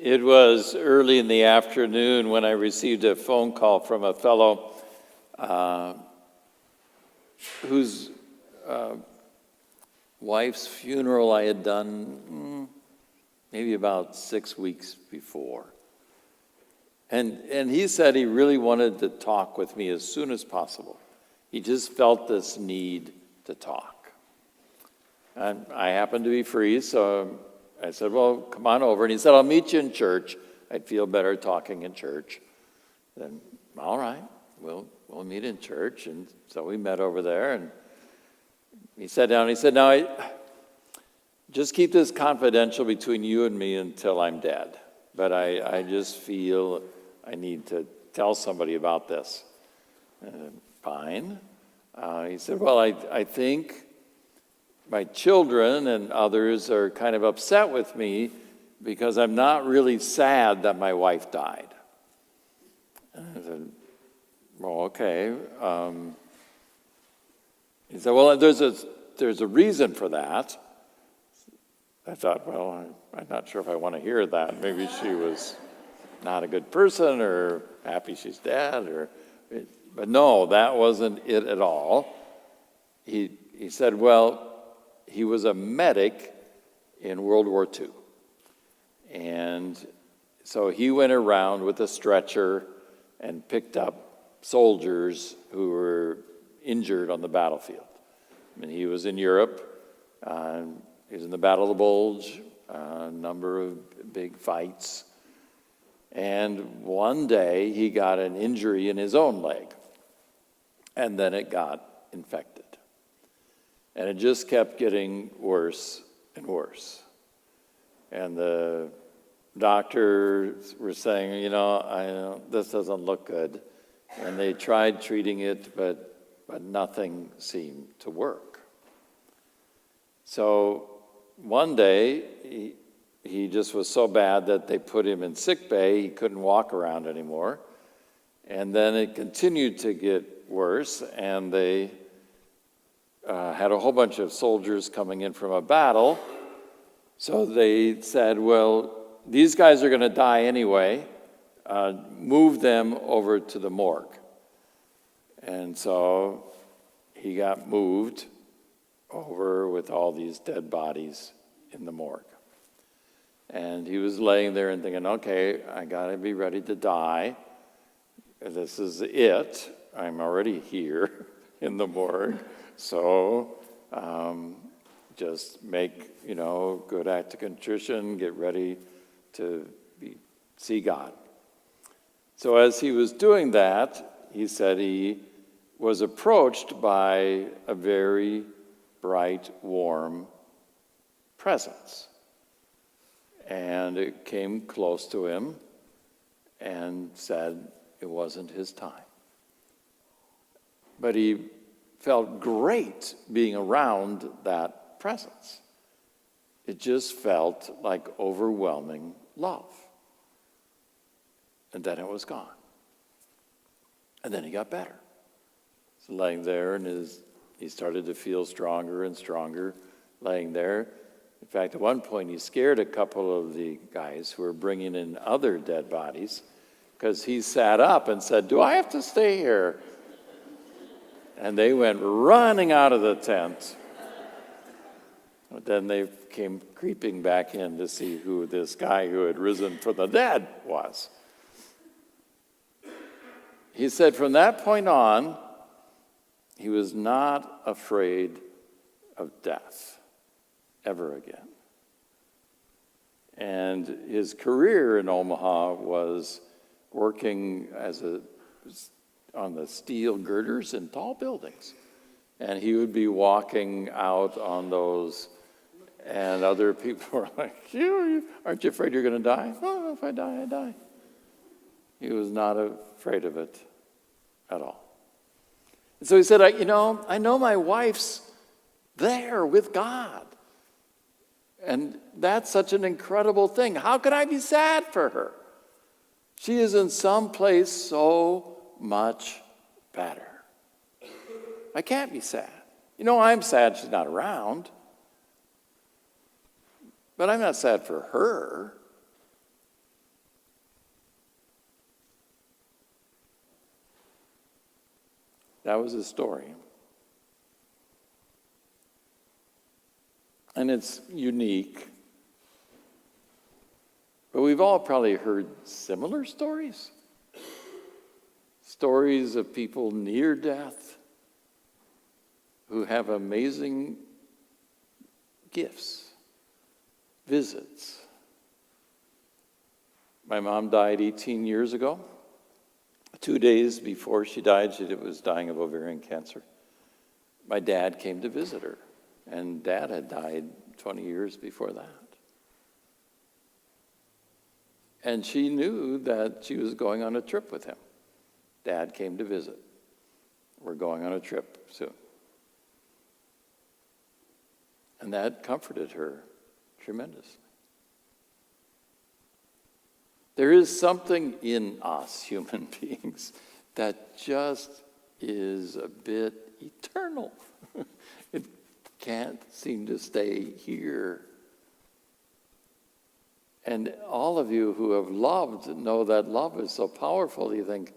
It was early in the afternoon when I received a phone call from a fellow whose wife's funeral I had done maybe about 6 weeks before. And he said he really wanted to talk with me as soon as possible. He just felt this need to talk. And I happened to be free, so I said, well, come on over. And he said, I'll meet you in church. I'd feel better talking in church. Then, all right, we'll meet in church. And so we met over there, and he sat down and he said, now, just keep this confidential between you and me until I'm dead. But I just feel I need to tell somebody about this. Fine. He said, well, I think my children and others are kind of upset with me because I'm not really sad that my wife died. And I said, well, okay. He said, well, there's a reason for that. I thought, well, I'm not sure if I want to hear that. Maybe she was not a good person or happy she's dead. But no, that wasn't it at all. He said, well, he was a medic in World War II. And so he went around with a stretcher and picked up soldiers who were injured on the battlefield. I mean, he was in Europe. He was in the Battle of the Bulge, a number of big fights. And one day he got an injury in his own leg. And then it got infected. And it just kept getting worse and worse. And the doctors were saying, this doesn't look good. And they tried treating it, but nothing seemed to work. So one day, he just was so bad that they put him in sick bay. He couldn't walk around anymore. And then it continued to get worse, and they had a whole bunch of soldiers coming in from a battle. So they said, well, these guys are going to die anyway. Move them over to the morgue. And so he got moved over with all these dead bodies in the morgue. And he was laying there and thinking, okay, I got to be ready to die. This is it. I'm already here in the morgue. So just make, good act of contrition, get ready to see God. So as he was doing that, he said he was approached by a very bright, warm presence. And it came close to him and said it wasn't his time. But he felt great being around that presence. It just felt like overwhelming love. And then it was gone. And then he got better. So laying there, and he started to feel stronger and stronger laying there. In fact, at one point, he scared a couple of the guys who were bringing in other dead bodies because he sat up and said, do I have to stay here? And they went running out of the tent. But then they came creeping back in to see who this guy who had risen from the dead was. He said from that point on, he was not afraid of death ever again. And his career in Omaha was working on the steel girders in tall buildings. And he would be walking out on those, and other people were like, aren't you afraid you're going to die? Oh, if I die, I die. He was not afraid of it at all. And so he said, I know my wife's there with God. And that's such an incredible thing. How could I be sad for her? She is in some place so much better. I can't be sad. I'm sad she's not around. But I'm not sad for her. That was his story. And it's unique. But we've all probably heard similar stories. Stories of people near death who have amazing gifts, visits. My mom died 18 years ago. 2 days before she died, she was dying of ovarian cancer. My dad came to visit her, and Dad had died 20 years before that. And she knew that she was going on a trip with him. Dad came to visit. We're going on a trip soon. And that comforted her tremendously. There is something in us, human beings, that just is a bit eternal. It can't seem to stay here. And all of you who have loved know that love is so powerful. You think,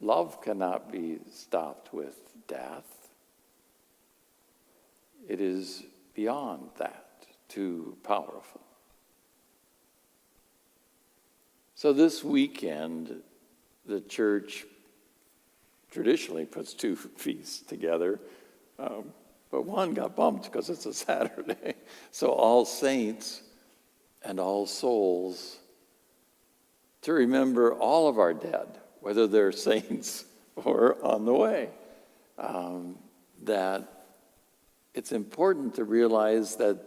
love cannot be stopped with death. It is beyond that, too powerful. So this weekend, the church traditionally puts two feasts together, but one got bumped because it's a Saturday. So All Saints and All Souls, to remember all of our dead, whether they're saints or on the way. That it's important to realize that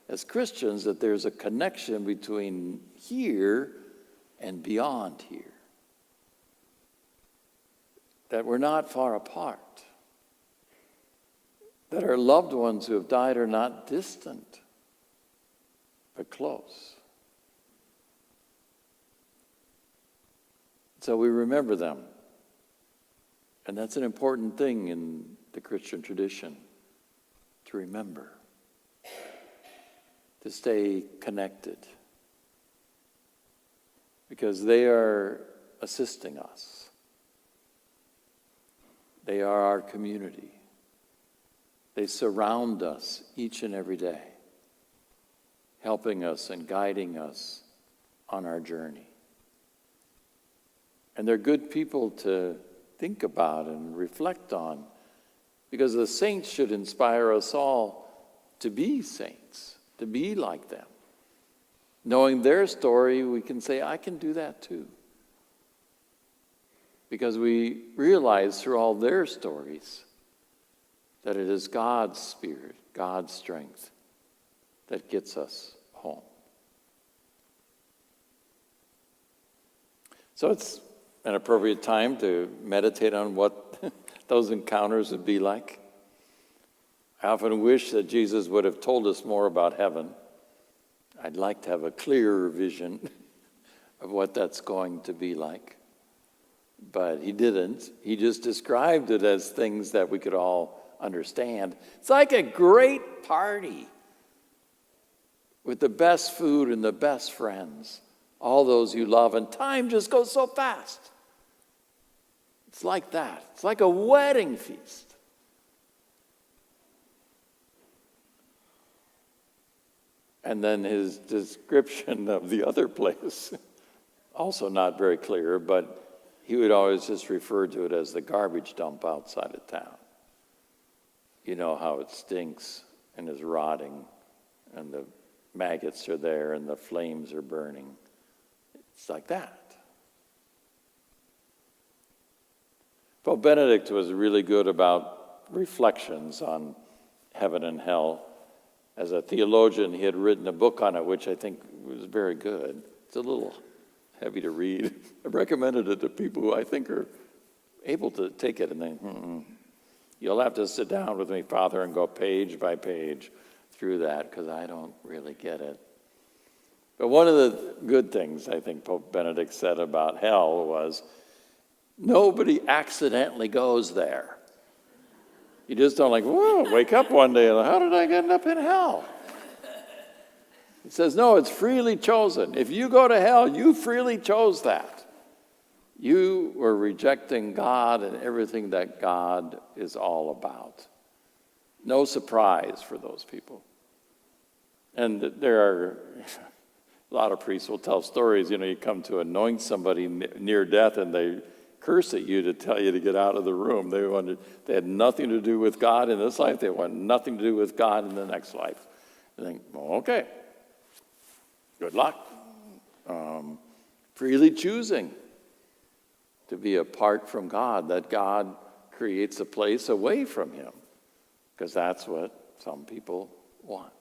as Christians that there's a connection between here and beyond here. That we're not far apart. That our loved ones who have died are not distant, but close. So we remember them. And that's an important thing in the Christian tradition, to remember, to stay connected, because they are assisting us. They are our community. They surround us each and every day, helping us and guiding us on our journey. And they're good people to think about and reflect on, because the saints should inspire us all to be saints, to be like them. Knowing their story, we can say, I can do that too. Because we realize through all their stories that it is God's Spirit, God's strength that gets us home. So it's an appropriate time to meditate on what those encounters would be like. I often wish that Jesus would have told us more about heaven. I'd like to have a clearer vision of what that's going to be like. But he didn't. He just described it as things that we could all understand. It's like a great party with the best food and the best friends, all those you love, and time just goes so fast. It's like that. It's like a wedding feast. And then his description of the other place, also not very clear, but he would always just refer to it as the garbage dump outside of town. You know how it stinks and is rotting, and the maggots are there, and the flames are burning. It's like that. Pope Benedict was really good about reflections on heaven and hell. As a theologian, he had written a book on it, which I think was very good. It's a little heavy to read. I've recommended it to people who I think are able to take it and think, You'll have to sit down with me, Father, and go page by page through that, because I don't really get it. But one of the good things I think Pope Benedict said about hell was, nobody accidentally goes there. You just don't wake up one day and how did I end up in hell? He says, no, it's freely chosen. If you go to hell, you freely chose that. You were rejecting God and everything that God is all about. No surprise for those people. And there are a lot of priests will tell stories. You come to anoint somebody near death and they curse at you to tell you to get out of the room. They had nothing to do with God in this life. They want nothing to do with God in the next life. You think, well, okay, good luck. Freely choosing to be apart from God, that God creates a place away from him, because that's what some people want.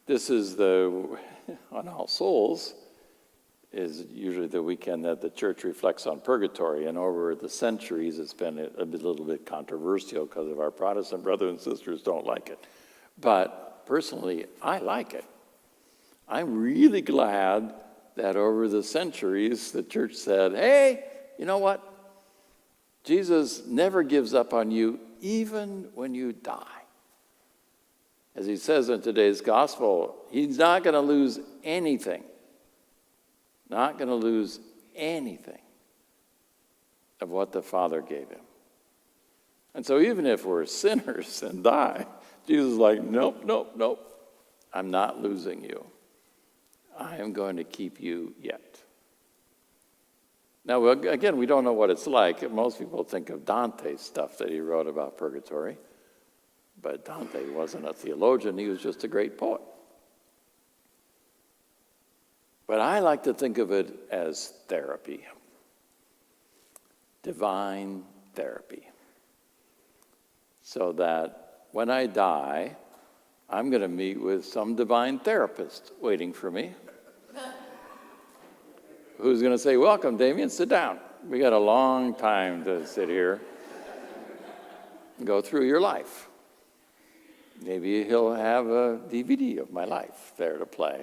This is on All Souls, is usually the weekend that the church reflects on purgatory, and over the centuries it's been a little bit controversial because of our Protestant brothers and sisters don't like it. But personally, I like it. I'm really glad that over the centuries the church said, hey, you know what? Jesus never gives up on you even when you die. As he says in today's gospel, he's not going to lose anything. Not going to lose anything of what the Father gave him. And so even if we're sinners and die, Jesus is like, nope, nope, nope. I'm not losing you. I am going to keep you yet. Now, again, we don't know what it's like. Most people think of Dante's stuff that he wrote about purgatory. But Dante wasn't a theologian. He was just a great poet. But I like to think of it as therapy. Divine therapy. So that when I die, I'm going to meet with some divine therapist waiting for me. Who's going to say, welcome, Damian, sit down. We got a long time to sit here and go through your life. Maybe he'll have a DVD of my life there to play.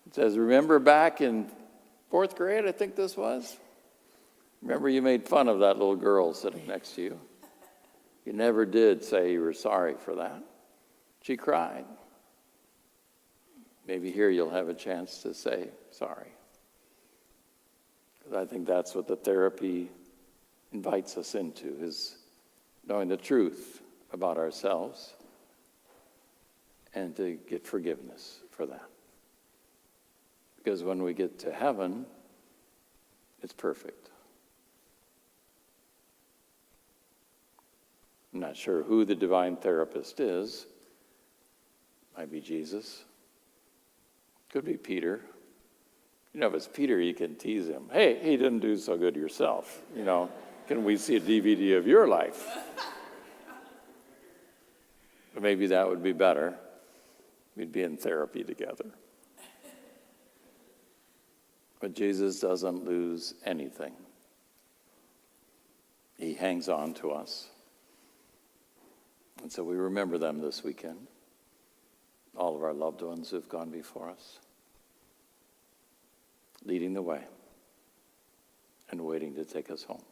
It says, remember back in 4th grade, I think this was? Remember you made fun of that little girl sitting next to you? You never did say you were sorry for that. She cried. Maybe here you'll have a chance to say sorry. Because I think that's what the therapy invites us into, is knowing the truth about ourselves and to get forgiveness for that. Because when we get to heaven, it's perfect. I'm not sure who the divine therapist is. Might be Jesus. Could be Peter. If it's Peter, you can tease him. Hey, he didn't do so good yourself. Can we see a DVD of your life? But maybe that would be better. We'd be in therapy together. But Jesus doesn't lose anything. He hangs on to us. And so we remember them this weekend. All of our loved ones who've gone before us. Leading the way and waiting to take us home.